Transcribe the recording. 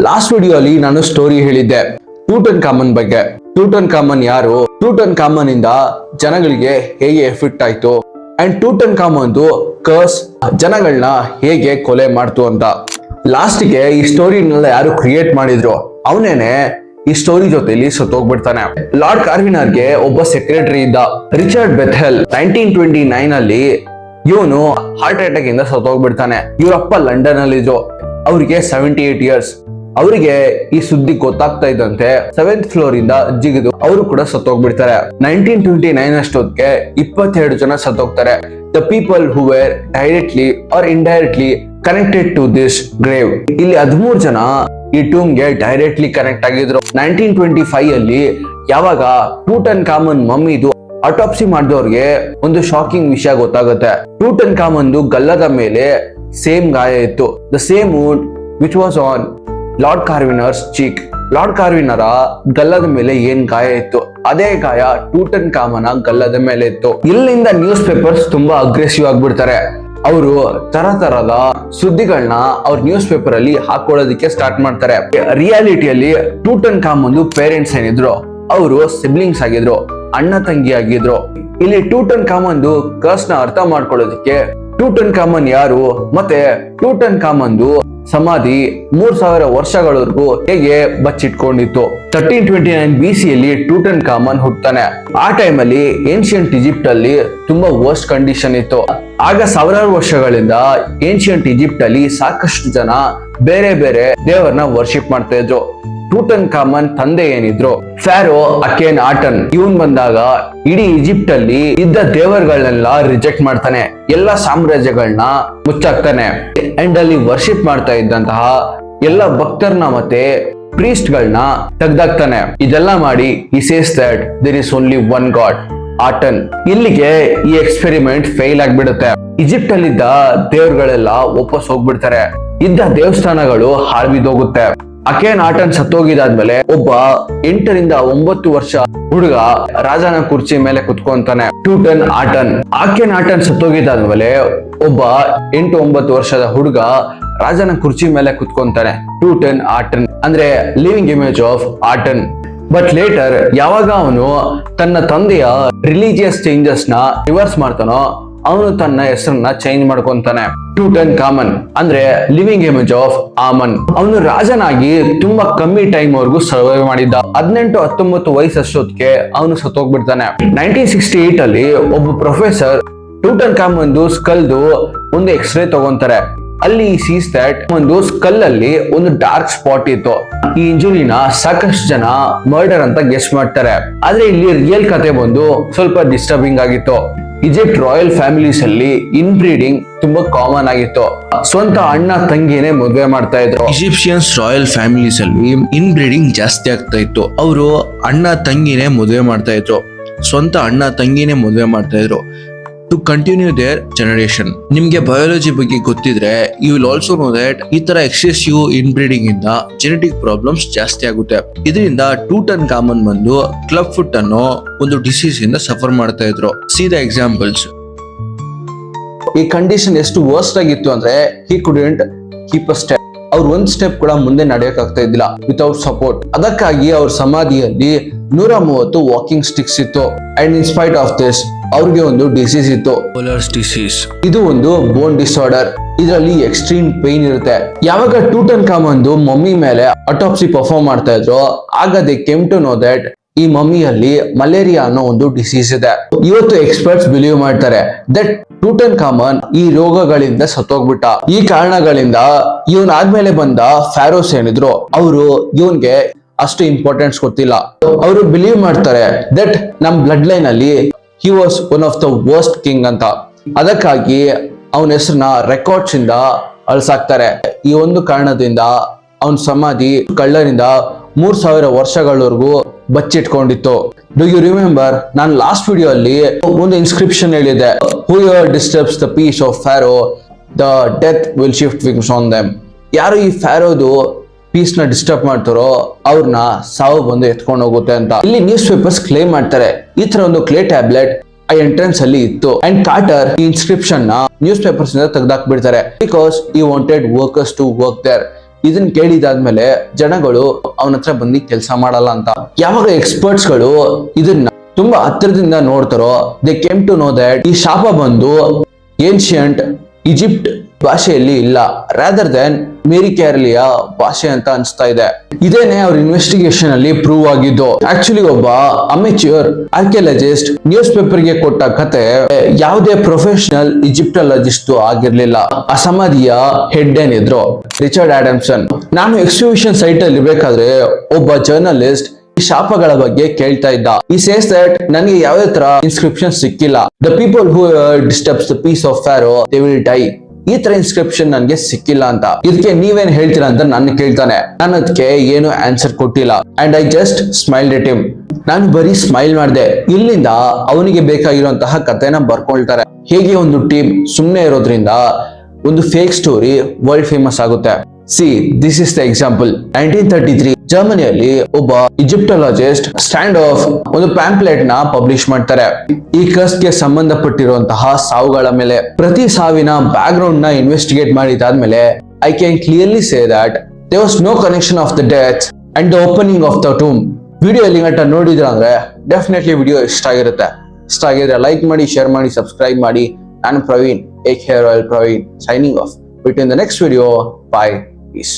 Last video ಅಲ್ಲಿ ನಾನು story ಹೇಳಿದ್ದೆ ಟೂಟನ್ ಕಾಮನ್ ಬಗ್ಗೆ. ಟೂಟನ್ ಕಾಮನ್ ಯಾರು, ಟೂಟನ್ ಕಾಮನ್ ಇಂದ ಜನಗಳಿಗೆ ಹೇಗೆ ಎಫೆಕ್ಟ್ ಆಯ್ತು, ಅಂಡ್ ಟೂಟನ್ ಕಾಮನ್ ಕರ್ಸ್ ಜನಗಳನ್ನ ಹೇಗೆ ಕೊಲೆ ಮಾಡ್ತು ಅಂತ. ಲಾಸ್ಟ್ಗೆ ಈ ಸ್ಟೋರಿನೆಲ್ಲ ಯಾರು ಕ್ರಿಯೇಟ್ ಮಾಡಿದ್ರು ಅವನೇನೆ ಈ ಸ್ಟೋರಿ ಜೊತೆಲಿ ಸತ್ತೋಗ್ಬಿಡ್ತಾನೆ. ಲಾರ್ಡ್ ಕಾರ್ವಿನರ್ಗೆ ಒಬ್ಬ ಸೆಕ್ರೆಟರಿ ಇದ್ದ, ರಿಚರ್ಡ್ ಬೆಥೆಲ್. 1929 ಅಲ್ಲಿ ಇವನು ಹಾರ್ಟ್ ಅಟ್ಯಾಕ್ ಇಂದ ಸತ್ತೋಗ್ಬಿಡ್ತಾನೆ. ಇವರಪ್ಪ ಲಂಡನ್ ಅಲ್ಲಿ ಇದ್ರು, ಅವ್ರಿಗೆ 78 ಇಯರ್ಸ್. ಅವರಿಗೆ ಈ ಸುದ್ದಿ ಗೊತ್ತಾಗ್ತಾ ಇದ್ದಂತೆ 7th ಫ್ಲೋರ್ ಇಂದ ಜಿಗಿದು ಅವರು ಕೂಡ ಸತ್ತೋಗ್ಬಿಡ್ತಾರೆ. 1929 ಅಷ್ಟೊತ್ತಿಗೆ 22 ಜನ ಸತ್ತೋಗ್ತಾರೆ. The people who were directly or indirectly connected to this grave. ಇಲ್ಲಿ 13 ಜನ ಈ ಟೂಮ್ ಗೆ ಡೈರೆಕ್ಟ್ಲಿ ಕನೆಕ್ಟ್ ಆಗಿದ್ರು. 1925 ಅಲ್ಲಿ ಯಾವಾಗ ಟೂಟನ್ ಕಾಮನ್ ಮಮ್ಮಿದು ಆಟೋಪ್ಸಿ ಮಾಡಿದವ್ರಿಗೆ ಒಂದು ಶಾಕಿಂಗ್ ವಿಷಯ ಗೊತ್ತಾಗುತ್ತೆ. ಟೂಟನ್ ಕಾಮನ್ ಗಲ್ಲದ ಮೇಲೆ ಸೇಮ್ ಗಾಯ ಇತ್ತು, the same wound which was on Lord Carnarvon's cheek. Lord ಕಾರ್ವಿನರ ಗಲ್ಲದ ಮೇಲೆ ಏನ್ ಗಾಯ ಇತ್ತು ಅದೇ ಗಾಯ ಟೂಟನ್ ಕಾಮನ ಗಲ್ಲದ ಮೇಲೆ ಇತ್ತು. ಇಲ್ಲಿಂದ ನ್ಯೂಸ್ ಪೇಪರ್ಸ್ ತುಂಬಾ ಅಗ್ರೆಸಿವ್ ಆಗ್ಬಿಡ್ತಾರೆ. ಅವರು ತರದ ಸುದ್ದಿಗಳನ್ನ ಅವ್ರ ನ್ಯೂಸ್ ಪೇಪರ್ ಅಲ್ಲಿ ಹಾಕೊಳ್ಳೋದಕ್ಕೆ ಸ್ಟಾರ್ಟ್ ಮಾಡ್ತಾರೆ. ರಿಯಾಲಿಟಿಯಲ್ಲಿ ಟೂಟನ್ ಕಾಮನ್ ಪೇರೆಂಟ್ಸ್ ಏನಿದ್ರು ಅವರು ಸಿಬ್ಲಿಂಗ್ಸ್ ಆಗಿದ್ರು, ಅಣ್ಣ ತಂಗಿ ಆಗಿದ್ರು. ಇಲ್ಲಿ ಟೂಟನ್ ಕಾಮನ್ ಕರ್ಸ್ ನ ಅರ್ಥ ಮಾಡ್ಕೊಳ್ಳೋದಕ್ಕೆ ಟೂಟನ್ ಕಾಮನ್ ಯಾರು ಮತ್ತೆ ಟೂಟನ್ ಕಾಮನ್ ಸಮಾಧಿ 3000 ವರ್ಷಗಳವರೆಗೂ ಹೇಗೆ ಬಚ್ಚಿಟ್ಕೊಂಡಿತ್ತು. 1329 BC ಯಲ್ಲಿ ಟೂಟನ್ ಕಾಮನ್ ಹುಟ್ಟುತ್ತಾನೆ. ಆ ಟೈಮ್ ಅಲ್ಲಿ ಏನ್ಷಿಯಂಟ್ ಈಜಿಪ್ಟ್ ಅಲ್ಲಿ ತುಂಬಾ ವರ್ಸ್ಟ್ ಕಂಡೀಷನ್ ಇತ್ತು. ಆಗ ಸಾವಿರಾರು ವರ್ಷಗಳಿಂದ ಏನ್ಷಿಯಂಟ್ ಈಜಿಪ್ಟ್ ಅಲ್ಲಿ ಸಾಕಷ್ಟು ಜನ ಬೇರೆ ಬೇರೆ ದೇವರನ್ನ ವರ್ಷಿಪ್ ಮಾಡ್ತಾ ಇದ್ರು. ಟೂಟನ್ ಕಾಮನ್ ತಂದೆ ಏನಿದ್ರು ಫ್ಯಾರೋ ಅಕೇನ್ ಆಟನ್, ಇವನ್ ಬಂದಾಗ ಇಡೀ ಈಜಿಪ್ಟ್ ಅಲ್ಲಿ ಇದ್ದ ದೇವರುಗಳನ್ನೆಲ್ಲ ರಿಜೆಕ್ಟ್ ಮಾಡ್ತಾನೆ, ಎಲ್ಲಾ ಸಾಮ್ರಾಜ್ಯಗಳನ್ನ ಮುಚ್ಚಾಕ್ತಾನೆ. ಅಂಡ್ ಅಲ್ಲಿ ವರ್ಷಿಪ್ ಮಾಡ್ತಾ ಇದ್ದಂತಹ ಎಲ್ಲ ಭಕ್ತರನ್ನ ಮತ್ತೆ ಪ್ರೀಸ್ಟ್ ಗಳನ್ನ ತೆಗ್ದಾಕ್ತಾನೆ. ಇದೆಲ್ಲ ಮಾಡಿ he says that there is only one god, ಆಟನ್. ಇಲ್ಲಿಗೆ ಈ ಎಕ್ಸ್ಪೆರಿಮೆಂಟ್ ಫೇಲ್ ಆಗ್ಬಿಡುತ್ತೆ. ಈಜಿಪ್ಟ್ ಅಲ್ಲಿ ಇದ್ದ ದೇವರುಗಳೆಲ್ಲ ವಾಪಸ್ ಹೋಗ್ಬಿಡ್ತಾರೆ. ಇದ್ದ ದೇವಸ್ಥಾನಗಳು ಹಾಳ್ಬಿದ್ದೋಗುತ್ತೆ. ಅಕೇನ್ ಆಟನ್ ಸತ್ತೋಗಿದಾದ್ಮೇಲೆ ಒಬ್ಬ 8 ರಿಂದ 9 ವರ್ಷ ಹುಡುಗ ರಾಜನ ಕುರ್ಚಿ ಮೇಲೆ ಕುತ್ಕೊಂತಾನೆ, ಟೂಟನ್ ಆಟನ್. ಅಕೇನ್ ಆಟನ್ ಸತ್ತೋಗಿದಾದ್ಮೇಲೆ ಒಬ್ಬ 8-9 ವರ್ಷದ ಹುಡುಗ ರಾಜನ ಕುರ್ಚಿ ಮೇಲೆ ಕುತ್ಕೊಂತಾನೆ, ಟೂಟನ್ ಆಟನ್. ಅಂದ್ರೆ living image of Aten. But later ಯಾವಾಗ ಅವನು ತನ್ನ ತಂದೆಯ ರಿಲಿಜಿಯಸ್ ಚೇಂಜಸ್ ನ ರಿವರ್ಸ್ ಮಾಡ್ತಾನೋ ಅವನು ತನ್ನ ಹೆಸರನ್ನ ಚೇಂಜ್ ಮಾಡ್ಕೊಂತಾನೆ, ಟೂಟನ್ ಕಾಮನ್. ಅಂದ್ರೆ ಲಿವಿಂಗ್ ಇಮೇಜ್ ಆಫ್ ಆಮನ್. ಅವನು ರಾಜನಾಗಿ ತುಂಬಾ ಕಮ್ಮಿ ಟೈಮ್ ವರೆಗೂ ಸರ್ವೈವ್ ಮಾಡಿದ್ದ. 18-19 ವಯಸ್ಸಷ್ಟೊತ್ತಿಗೆ ಅವನು ಸತ್ತೋಗ್ಬಿಡ್ತಾನೆ. 1968 ಅಲ್ಲಿ ಒಬ್ಬ ಪ್ರೊಫೆಸರ್ ಟೂಟನ್ ಕಾಮನ್ ಸ್ಕಲ್ದು ಒಂದು ಎಕ್ಸ್ರೇ ತಗೊಂತಾರೆ. ಅಲ್ಲಿ ಸೀಸ್ ದಟ್ ಒಂದು ಸ್ಕಲ್ ಅಲ್ಲಿ ಒಂದು ಡಾರ್ಕ್ ಸ್ಪಾಟ್ ಇತ್ತು. ಈ ಇಂಜುರಿನ ಸಾಕಷ್ಟು ಜನ ಮರ್ಡರ್ ಅಂತ ಗೆಸ್ ಮಾಡ್ತಾರೆ. ಆದ್ರೆ ಇಲ್ಲಿ ರಿಯಲ್ ಕತೆ ಬಂದು ಸ್ವಲ್ಪ ಡಿಸ್ಟರ್ಬಿಂಗ್ ಆಗಿತ್ತು. ಈಜಿಪ್ಟ್ ರಾಯಲ್ ಫ್ಯಾಮಿಲೀಸ್ ಅಲ್ಲಿ ಇನ್ ಬ್ರೀಡಿಂಗ್ ತುಂಬಾ ಕಾಮನ್ ಆಗಿತ್ತು. ಸ್ವಂತ ಅಣ್ಣ ತಂಗಿನೇ ಮದುವೆ ಮಾಡ್ತಾ ಇದ್ರು. ಈಜಿಪ್ಷಿಯನ್ಸ್ ರಾಯಲ್ ಫ್ಯಾಮಿಲೀಸ್ ಅಲ್ಲಿ ಇನ್ ಬ್ರೀಡಿಂಗ್ ಜಾಸ್ತಿ ಆಗ್ತಾ ಇತ್ತು. ಅವರು ಅಣ್ಣ ತಂಗಿನೇ ಮದುವೆ ಮಾಡ್ತಾ ಇದ್ರು, ಸ್ವಂತ ಅಣ್ಣ ತಂಗಿನೇ ಮದುವೆ ಮಾಡ್ತಾ ಇದ್ರು ಟು ಕಂಟಿನ್ಯೂ ದೇರ್ ಜನರೇಷನ್. ನಿಮ್ಗೆ ಬಯಾಲಜಿ ಬಗ್ಗೆ ಗೊತ್ತಿದ್ರೆ you will also know that ಈ ತರ ಎಕ್ಸೆಸಿವ್ ಇನ್ ಬ್ರೀಡಿಂಗ್ ಇಂದ ಜೆನೆಟಿಕ್ ಪ್ರಾಬ್ಲಮ್ಸ್ ಜಾಸ್ತಿ ಆಗುತ್ತೆ. ಇದರಿಂದ ಟೂಟನ್ ಕಾಮನ್ ಬಂದು ಕ್ಲಬ್ ಫುಟ್ ಅನ್ನೋ ಒಂದು ಡಿಸೀಸ್ ಇಂದ ಸಫರ್ ಮಾಡ್ತಾ ಇದ್ರು. See the examples. ಈ ಕಂಡೀಷನ್ ಎಷ್ಟು ವರ್ಸ್ಟ್ ಆಗಿತ್ತು ಅಂದ್ರೆ he couldn't keep a step. ಅವ್ರು ಒಂದ್ ಸ್ಟೆಪ್ ಕೂಡ ಮುಂದೆ ನಡೆಯಕ್ ಆಗ್ತಾ ಇದ್ದಿಲ್ಲ ವಿತೌಟ್ ಸಪೋರ್ಟ್. ಅದಕ್ಕಾಗಿ ಅವ್ರ ಸಮಾಧಿಯಲ್ಲಿ 130 ವಾಕಿಂಗ್ ಸ್ಟಿಕ್ಸ್ ಇತ್ತು. And in spite of this ಅವ್ರಿಗೆ ಒಂದು ಡಿಸೀಸ್ ಇತ್ತು, ಪೋಲರ್ಸ್ ಡಿಸೀಸ್. ಇದು ಒಂದು ಬೋನ್ ಡಿಸಾರ್ಡರ್. ಇದರಲ್ಲಿ ಎಕ್ಸ್ಟ್ರೀಮ್ ಪೇನ್ ಇರುತ್ತೆ. ಯಾವಾಗ ಟೂಟನ್ ಕಾಮನ್ ಮಮ್ಮಿ ಮೇಲೆ ಆಟೋಪ್ಸಿ ಪರ್ಫಾರ್ಮ್ ಮಾಡ್ತಾ ಇದ್ರು ಆಗ they came to know that ಈ ಮಮ್ಮಿಯಲ್ಲಿ ಮಲೇರಿಯಾ ಅನ್ನೋ ಒಂದು ಡಿಸೀಸ್ ಇದೆ. ಇವತ್ತು ಎಕ್ಸ್ಪರ್ಟ್ಸ್ ಬಿಲೀವ್ ಮಾಡ್ತಾರೆ ದಟ್ ಟೂಟನ್ ಕಾಮನ್ ಈ ರೋಗಗಳಿಂದ ಸತ್ತೋಗ್ಬಿಟ್ಟ. ಈ ಕಾರಣಗಳಿಂದ ಇವನ್ ಆದ್ಮೇಲೆ ಬಂದ ಫ್ಯಾರೋಸ್ ಏನಿದ್ರು ಅವರು ಇವನ್ಗೆ ಅಷ್ಟು ಇಂಪಾರ್ಟೆನ್ಸ್ ಕೊಟ್ಟಿಲ್ಲ. ಅವರು ಬಿಲೀವ್ ಮಾಡ್ತಾರೆ ದಟ್ ನಮ್ ಬ್ಲಡ್ ಲೈನ್ ಅಲ್ಲಿ he was one of the worst king ಅಂತ. ಅದಕ್ಕಾಗಿ ಅವನ ಹೆಸರನ್ನ ರೆಕಾರ್ಡ್ಸ್ ಇಂದ ಅಳಿಸಾಕ್ತಾರೆ. ಈ ಒಂದು ಕಾರಣದಿಂದ ಅವನ ಸಮಾಧಿ ಕಳ್ಳರಿಂದ 3000 ವರ್ಷಗಳವರೆಗೂ ಬಚ್ಚಿಟ್ಕೊಂಡಿತ್ತು. ಡು ಯು ರಿಮೆಂಬರ್ ನಾನು ಲಾಸ್ಟ್ ವಿಡಿಯೋ ಅಲ್ಲಿ ಒಂದು ಇನ್ಸ್ಕ್ರಿಪ್ಷನ್ ಹೇಳಿದೆ, whoever disturbs the peace of Pharaoh, the death will shift wings on them. ಯಾರು ಈ ಫ್ಯಾರೋದು ಪೀಸ್ ನ ಡಿಸ್ಟರ್ಬ್ ಮಾಡ್ತಾರೋ ಅವ್ರನ್ನ ಸಾವು ಬಂದು ಎತ್ಕೊಂಡು ಹೋಗುತ್ತೆ ಅಂತ. ಇಲ್ಲಿ ನ್ಯೂಸ್ ಪೇಪರ್ಸ್ ಕ್ಲೇಮ್ ಮಾಡ್ತಾರೆ ಈ ತರ ಒಂದು ಕ್ಲೇ ಟ್ಯಾಬ್ಲೆಟ್ ಆ ಎಂಟ್ರೆನ್ಸ್ ಅಲ್ಲಿ ಇತ್ತು. ಅಂಡ್ ಕಾರ್ಟರ್ ಈ ಇನ್ಸ್ಕ್ರಿಪ್ಷನ್ ನ ನ್ಯೂಸ್ ಪೇಪರ್ಸ್ ಇಂದ ತೆಗೆದಾಕ್ ಬಿಡ್ತಾರೆ because he wanted workers to work there. ಇದನ್ನ ಕೇಳಿದಾದ್ಮೇಲೆ ಜನಗಳು ಅವನ ಹತ್ರ ಬಂದು ಕೆಲಸ ಮಾಡಲ್ಲ ಅಂತ. ಯಾವಾಗ ಎಕ್ಸ್ಪರ್ಟ್ಸ್ ಗಳು ಇದನ್ನ ತುಂಬಾ ಹತ್ತಿರದಿಂದ ನೋಡ್ತಾರೋ they came to know that ಈ ಶಾಪ ಬಂದು ಏನ್ಷಿಯಂಟ್ ಈಜಿಪ್ಟ್ ಭಾಷೆಯಲ್ಲಿ ಇಲ್ಲ, ರಾದರ್ ದೆನ್ ಮೇರಿ ಕ್ಯಾರಲಿಯ ಭಾಷೆ ಅಂತ ಅನ್ಸ್ತಾ ಇದೆ. ಇದೇನೆ ಅವ್ರ ಇನ್ವೆಸ್ಟಿಗೇಷನ್ ಅಲ್ಲಿ ಪ್ರೂವ್ ಆಗಿದ್ದು. ಆಕ್ಚುಲಿ ಒಬ್ಬ ಅಮೆಚ್ಯೂರ್ ಆರ್ಕಿಯಾಲಜಿಸ್ಟ್ ನ್ಯೂಸ್ ಪೇಪರ್ ಗೆ ಕೊಟ್ಟ ಕತೆ ಯಾವುದೇ ಪ್ರೊಫೆಷನಲ್ ಈಜಿಪ್ಟಾಲಜಿಸ್ಟ್ ಆಗಿರ್ಲಿಲ್ಲ. ಆ ಸಮಾಧಿಯ ಹೆಡ್ ಏನಿದ್ರು ರಿಚರ್ಡ್ ಆಡಮ್ಸನ್. ನಾನು ಎಕ್ಸಿಬಿಷನ್ ಸೈಟ್ ಅಲ್ಲಿ ಇರ್ಬೇಕಾದ್ರೆ ಒಬ್ಬ ಜರ್ನಲಿಸ್ಟ್ ಈ ಶಾಪಗಳ ಬಗ್ಗೆ ಕೇಳ್ತಾ ಇದ್ದ. ಈ ಸೇಸ್ ದಟ್ ನನಗೆ ಯಾವುದೇ ತರ ಇನ್ಸ್ಕ್ರಿಪ್ಷನ್ ಸಿಕ್ಕಿಲ್ಲ. The people who disturbs the peace of Pharaoh they will die. ಈ ತರ ಇನ್ಸ್ಕ್ರಿಪ್ಷನ್ ನನ್ಗೆ ಸಿಕ್ಕಿಲ್ಲ ಅಂತ. ಇದಕ್ಕೆ ನೀವೇನ್ ಹೇಳ್ತೀರಾ ಅಂತ ನನ್ನ ಕೇಳ್ತಾನೆ. ನಾನು ಅದಕ್ಕೆ ಏನು ಆನ್ಸರ್ ಕೊಟ್ಟಿಲ್ಲ. And I just smiled at him. ನಾನು ಬರೀ ಸ್ಮೈಲ್ ಮಾಡಿದೆ. ಇಲ್ಲಿಂದ ಅವನಿಗೆ ಬೇಕಾಗಿರುವಂತಹ ಕಥೆನ ಬರ್ಕೊಳ್ತಾರೆ. ಹೇಗೆ ಒಂದು ಟೀಮ್ ಸುಮ್ಮನೆ ಇರೋದ್ರಿಂದ ಒಂದು ಫೇಕ್ ಸ್ಟೋರಿ ವರ್ಲ್ಡ್ ಫೇಮಸ್ ಆಗುತ್ತೆ. See this is the example. 1933 ಜರ್ಮನಿಯಲ್ಲಿ ಒಬ್ಬ ಈಜಿಪ್ಟಾಲಜಿಸ್ಟ್ ಸ್ಟ್ಯಾಂಡ್ ಆಫ್ ಒಂದು ಪ್ಯಾಂಪ್ಲೆಟ್ ನ ಪಬ್ಲಿಷ್ ಮಾಡ್ತಾರೆ. ಈ ಕರ್ಸ್ಗೆ ಸಂಬಂಧಪಟ್ಟಿರುವಂತಹ ಸಾವುಗಳ ಮೇಲೆ. ಪ್ರತಿ ಸಾವಿನ ಬ್ಯಾಕ್ ಗ್ರೌಂಡ್ ನ ಇನ್ವೆಸ್ಟಿಗೇಟ್ ಮಾಡಿದಾದ್ಮೇಲೆ I can clearly say that there was no connection of the death and the opening of the tomb. Video ಎಲ್ಲಿ ಗಂಟ ನೋಡಿದ್ರ ಅಂದ್ರೆ ಡೆಫಿನೆಟ್ಲಿ ವಿಡಿಯೋ ಇಷ್ಟ ಆಗಿರುತ್ತೆ. ಇಷ್ಟ ಆಗಿದ್ರೆ ಲೈಕ್ ಮಾಡಿ, ಶೇರ್ ಮಾಡಿ, ಸಬ್ಸ್ಕ್ರೈಬ್ ಮಾಡಿ. ನಾನು ಪ್ರವೀಣ್, ಏಕ್ hair oil Praveen, signing off. Wait in the next video. Bye. Peace.